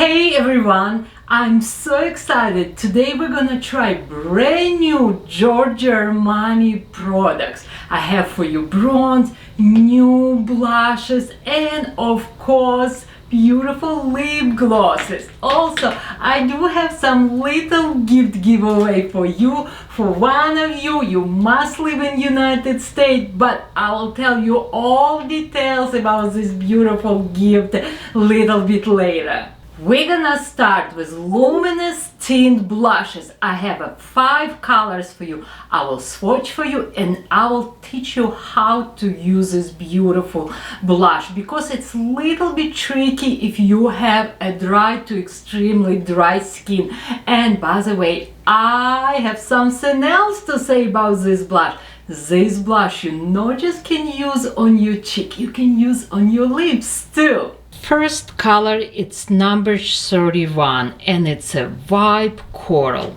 Hey everyone, I'm so excited. Today we're gonna try brand new Giorgio Armani products. I have for you bronze, new blushes, and of course beautiful lip glosses. Also, I do have some little gift giveaway for you. For one of you, you must live in United States, but I will tell you all details about this beautiful gift a little bit later. We're gonna start with luminous tint blushes. I have 5 colors for you. I will swatch for you and I will teach you how to use this beautiful blush because it's a little bit tricky if you have a dry to extremely dry skin. And by the way, I have something else to say about this blush. This blush you not just can use on your cheek, you can use on your lips too. First color, it's number 31 and it's a Vibe Coral.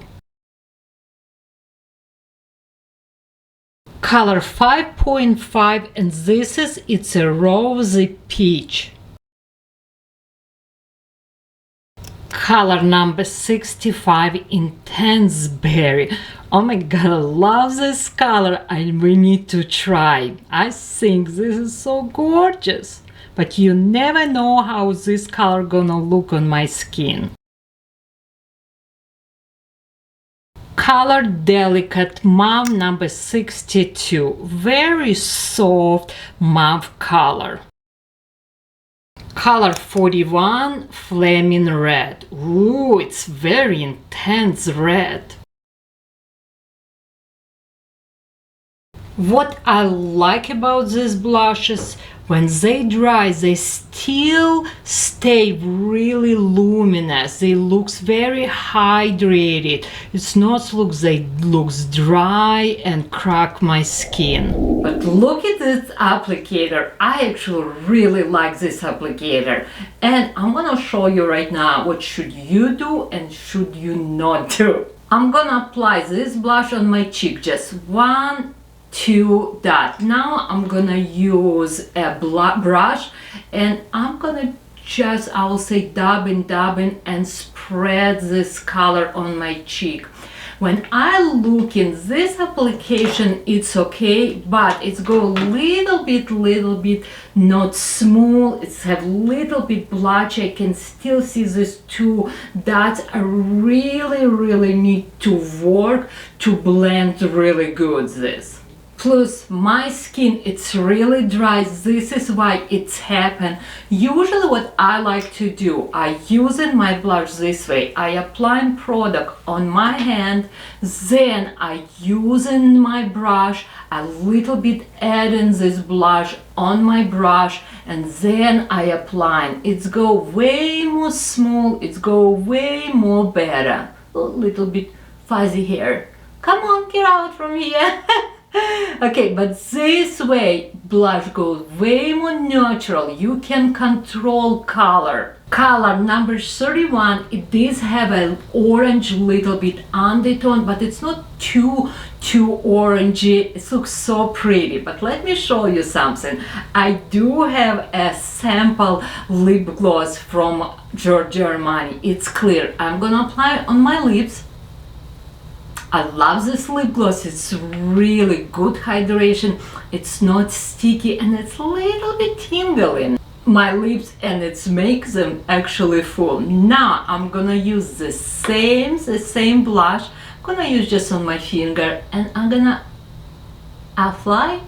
Color 5.5 and this is, it's a Rosy Peach. Color number 65, Intense Berry. Oh my god, I love this color and we need to try. I think this is so gorgeous. But you never know how this color gonna look on my skin. Color Delicate Mauve number 62. Very soft mauve color. Color 41, Flaming Red. Ooh, it's very intense red. What I like about these blushes, when they dry, they still stay really luminous. They looks very hydrated. It's not looks dry and crack my skin. But look at this applicator. I actually really like this applicator. And I'm gonna show you right now what should you do and should you not do. I'm gonna apply this blush on my cheek, just 1, 2 dots. Now I'm gonna use a brush and I'm gonna just, I will say, dab in and spread this color on my cheek. When I look in this application, it's okay, but it's go little bit not smooth. It's have little bit blotchy. I can still see these 2 dots. I really need to work to blend really good this. Plus my skin, it's really dry. This is why it's happened. Usually what I like to do, I using my blush this way. I apply product on my hand, then I using my brush, a little bit adding this blush on my brush, and then I apply. It's go way more smooth, it's go way more better. A little bit fuzzy hair. Come on, get out from here. Okay, but this way blush goes way more natural. You can control color. Color number 31, it does have an orange little bit undertone, but it's not too orangey. It looks so pretty. But let me show you something. I do have a sample lip gloss from Giorgio Armani. It's clear. I'm gonna apply it on my lips. I love this lip gloss. It's really good hydration. It's not sticky and it's a little bit tingling my lips and it makes them actually full. Now I'm gonna use the same blush. I'm gonna use just on my finger and I'm gonna apply.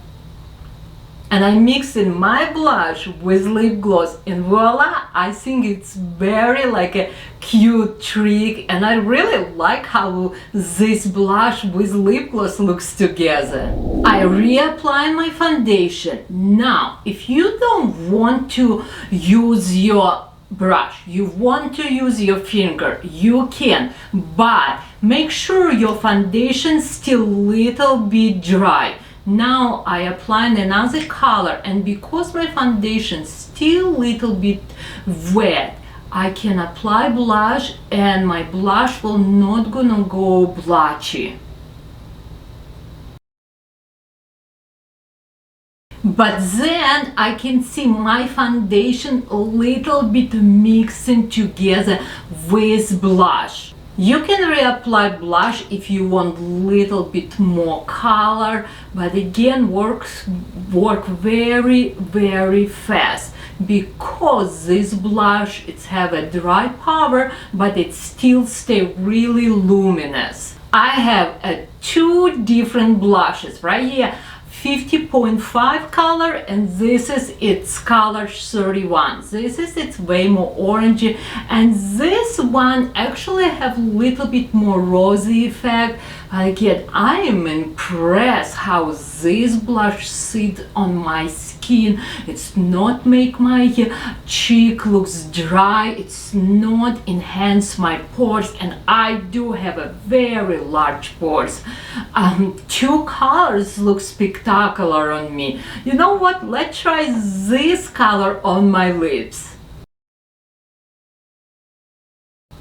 And I mix in my blush with lip gloss and voila, I think it's very like a cute trick and I really like how this blush with lip gloss looks together. I reapply my foundation. Now, if you don't want to use your brush, you want to use your finger, you can, but make sure your foundation still little bit dry. Now I apply another color and because my foundation still little bit wet, I can apply blush and my blush will not gonna go blotchy. But then I can see my foundation a little bit mixing together with blush. You can reapply blush if you want a little bit more color, but again work very fast, because this blush, it's have a dry powder, but it still stay really luminous. I have two different blushes right here, 50.5 color, and this is its color 31. This is its way more orangey, and this one actually have a little bit more rosy effect. Again, I am impressed how this blush sits on my skin. It's not make my cheek looks dry, it's not enhance my pores, and I do have a very large pores. Two colors look spectacular on me. You know what? Let's try this color on my lips.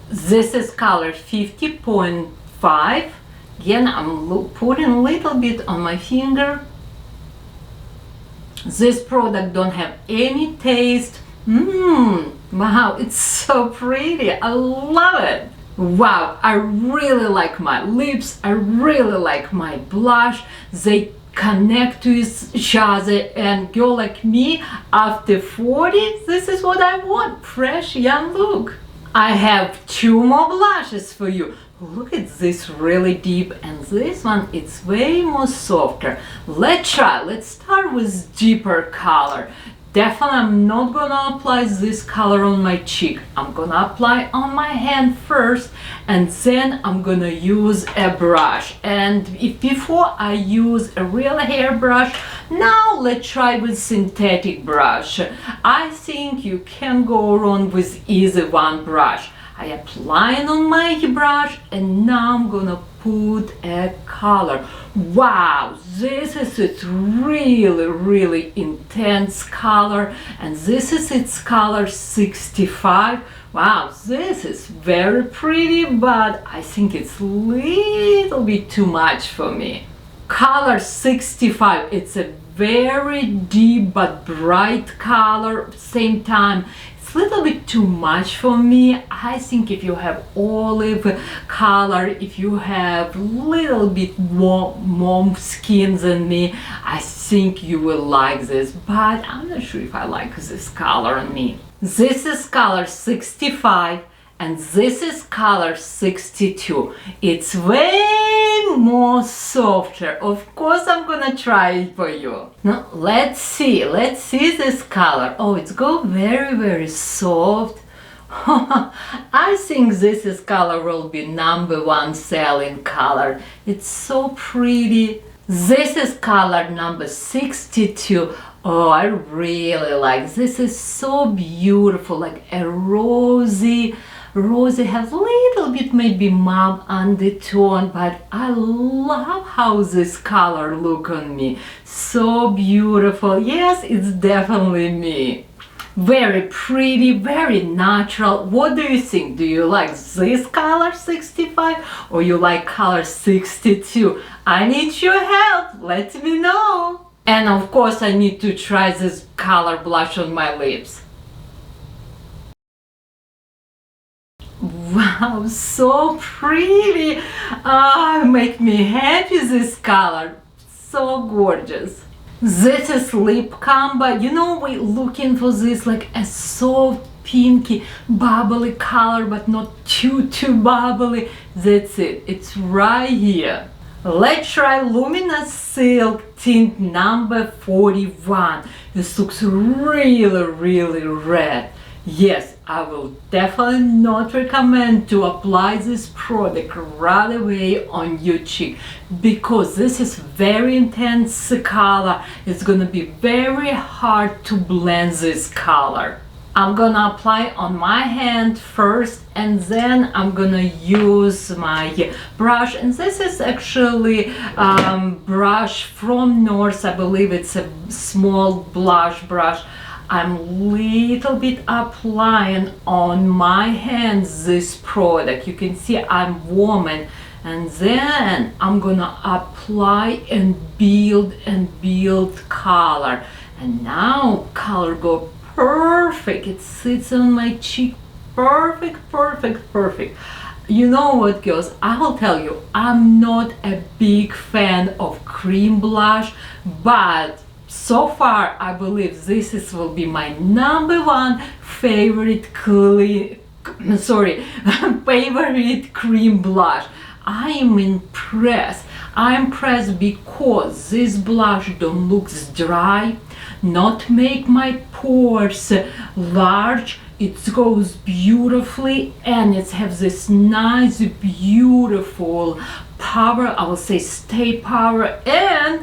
This is color 50.5. Again, I'm putting a little bit on my finger. This product don't have any taste. Wow, it's so pretty. I love it. Wow, I really like my lips. I really like my blush. They connect to each other, and girl like me after 40, this is what I want. Fresh young look. I have two more blushes for you. Look at this really deep, and this one it's way more softer. Let's try. Let's start with deeper color. Definitely I'm not gonna apply this color on my cheek. I'm gonna apply on my hand first, and then I'm gonna use a brush. And if before I use a real hair brush, now let's try with synthetic brush. I think you can go wrong with either one brush. I apply it on my brush, and now I'm gonna put a color. Wow, this is its really intense color, and this is its color 65. Wow, this is very pretty, but I think it's a little bit too much for me. Color 65, it's a very deep but bright color at the same time. A little bit too much for me. I think if you have olive color, if you have little bit more skin than me, I think you will like this, but I'm not sure if I like this color on me. This is color 65, and this is color 62. It's way more softer. Of course I'm gonna try it for you. Now let's see this color. Oh, it's go very soft. I think this color will be #1 selling color. It's so pretty. This is color number 62. Oh, I really like this. Is so beautiful, like a rosy has a little bit maybe mauve undertone, but I love how this color look on me. So beautiful. Yes, it's definitely me. Very pretty, very natural. What do you think? Do you like this color 65 or you like color 62? I need your help. Let me know. And of course I need to try this color blush on my lips. Wow, so pretty. Make me happy, this color. So gorgeous. This is lip combo. You know, we're looking for this like a soft pinky bubbly color, but not too bubbly. That's it. It's right here. Let's try Luminous Silk Tint number 41. This looks really red. Yes, I will definitely not recommend to apply this product right away on your cheek, because this is very intense color. It's gonna be very hard to blend this color. I'm gonna apply on my hand first, and then I'm gonna use my brush, and this is actually brush from North. I believe it's a small blush brush. I'm little bit applying on my hands this product. You can see I'm warming and then I'm gonna apply and build color. And now color go perfect. It sits on my cheek. Perfect, perfect, perfect. You know what, girls? I will tell you, I'm not a big fan of cream blush, but so far I believe will be my #1 favorite favorite cream blush. I am impressed. I'm impressed because this blush don't look dry, not make my pores large. It goes beautifully, and it has this nice, beautiful power. I will say stay power, and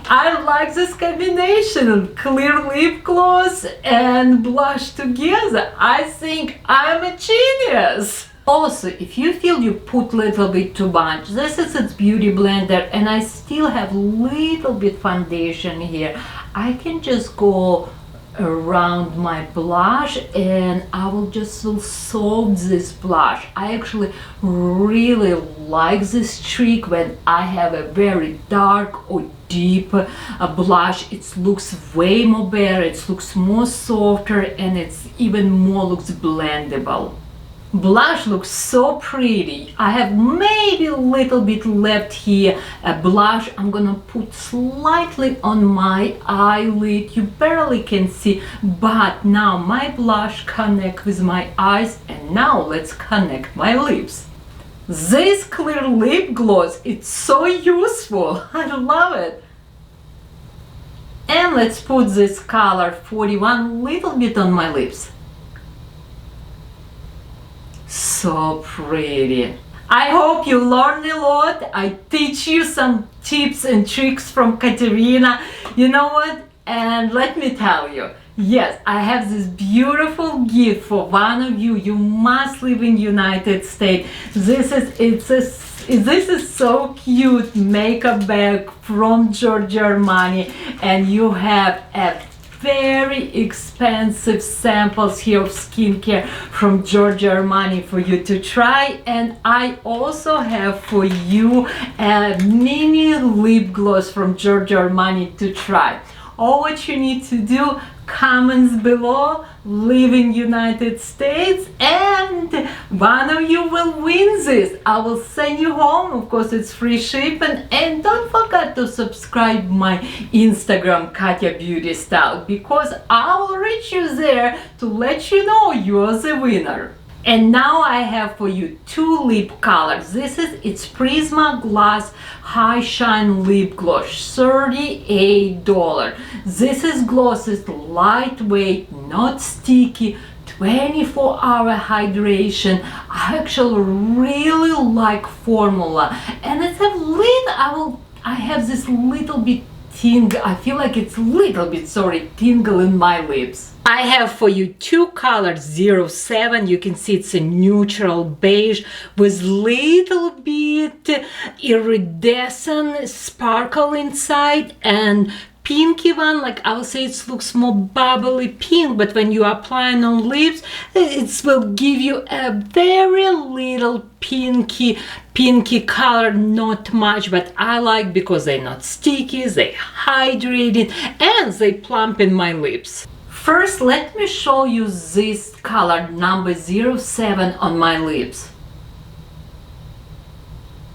I like this combination of clear lip gloss and blush together. I think I'm a genius. Also, if you feel you put a little bit too much, this is its beauty blender, and I still have little bit foundation here. I can just go around my blush, and I will just soak this blush. I actually really like this trick when I have a very dark or deep blush. It looks way more better, it looks more softer, and it's even more looks blendable. Blush looks so pretty. I have maybe a little bit left here. A blush I'm gonna put slightly on my eyelid. You barely can see, but now my blush connect with my eyes, and now let's connect my lips. This clear lip gloss, it's so useful. I love it. And let's put this color 41 little bit on my lips. So pretty. I hope you learned a lot. I teach you some tips and tricks from Katerina. You know what? And let me tell you, yes, I have this beautiful gift for one of you. You must live in United States. This is so cute makeup bag from Giorgio Armani, and you have a very expensive samples here of skincare from Giorgio Armani for you to try. And I also have for you a mini lip gloss from Giorgio Armani to try. All what you need to do, comments below, live in United States, and one of you will win this. I will send you home. Of course, it's free shipping, and don't forget to subscribe my Instagram, Katya Beauty Style, because I will reach you there to let you know you're the winner. And now I have for you 2 lip colors. This is its Prisma Glass High Shine Lip Gloss, $38. This gloss is lightweight, not sticky, 24-hour hydration. I actually really like formula, and it's a little. I have this little bit tingle. I feel like it's a little bit tingle in my lips. I have for you 2 colors, 07. You can see it's a neutral beige with little bit iridescent sparkle inside, and pinky one, like I will say, it looks more bubbly pink, but when you apply it on lips, it will give you a very little pinky color, not much, but I like because they're not sticky, they hydrated, and they plump in my lips. First, let me show you this color number 07 on my lips.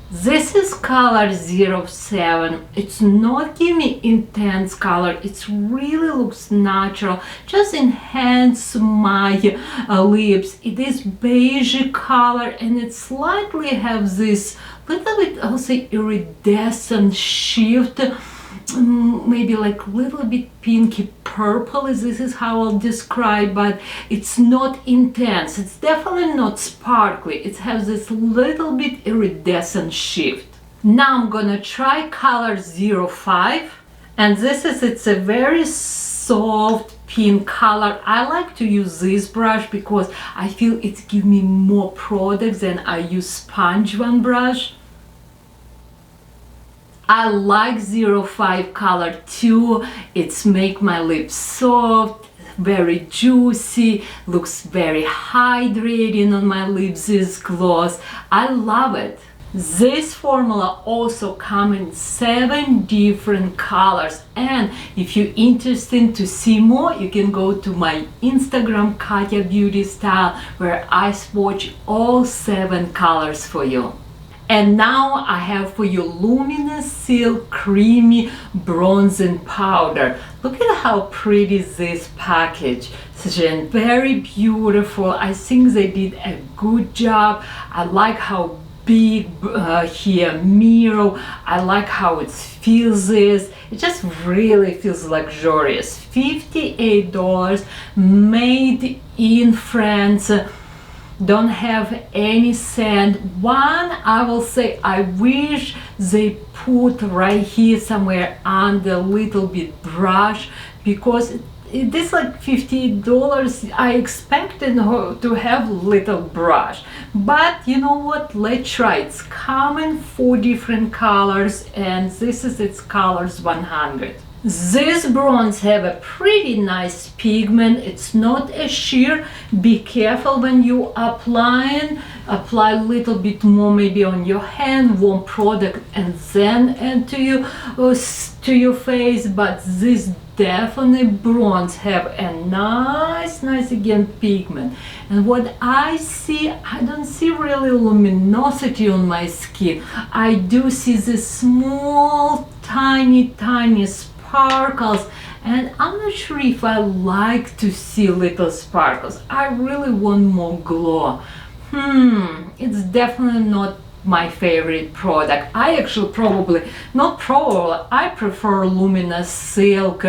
This is color 07. It's not give me intense color. It really looks natural. Just enhance my lips. It is beige color, and it slightly have this little bit, I'll say, iridescent shift. Maybe like a little bit pinky purple. This is how I'll describe, but it's not intense. It's definitely not sparkly. It has this little bit iridescent shift. Now I'm gonna try color 05, and it's a very soft pink color. I like to use this brush because I feel it gives me more product than I use sponge one brush. I like 05 color too. It's make my lips soft, very juicy, looks very hydrating on my lips, this gloss. I love it. This formula also comes in 7 different colors, and if you're interested to see more, you can go to my Instagram, Katya Beauty Style, where I swatch all 7 colors for you. And now I have for you Luminous Silk Creamy Bronzing Powder. Look at how pretty this package is, and very beautiful. I think they did a good job. I like how big here mirror. I like how it feels this. It just really feels luxurious. $58, made in France. Don't have any scent. One, I will say, I wish they put right here somewhere under a little bit brush, because it is like $50. I expected to have little brush, but you know what, let's try. It's coming 4 different colors, and this is its colors 100. This bronze have a pretty nice pigment. It's not a sheer. Be careful when you apply a little bit more maybe on your hand, warm product, and then into your face. But this definitely bronze have a nice again pigment. And what I see, I don't see really luminosity on my skin. I do see this small tiny sparkles, and I'm not sure if I like to see little sparkles. I really want more glow. It's definitely not my favorite product. I actually I prefer Luminous Silk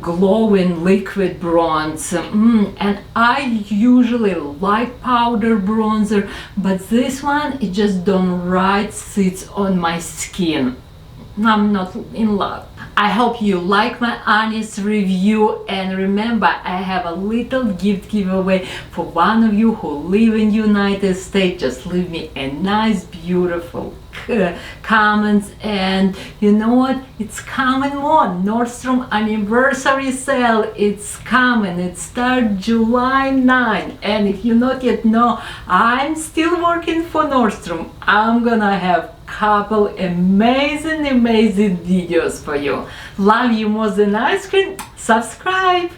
glowing liquid bronze, and I usually like powder bronzer, but this one, it just don't right sits on my skin. I'm not in love. I hope you like my honest review, and remember, I have a little gift giveaway for one of you who live in United States. Just leave me a nice beautiful comments, and you know what, it's coming more. Nordstrom anniversary sale, it's coming. It starts July 9, and if you not yet know, I'm still working for Nordstrom. I'm gonna have couple amazing videos for you. Love you more than ice cream. Subscribe.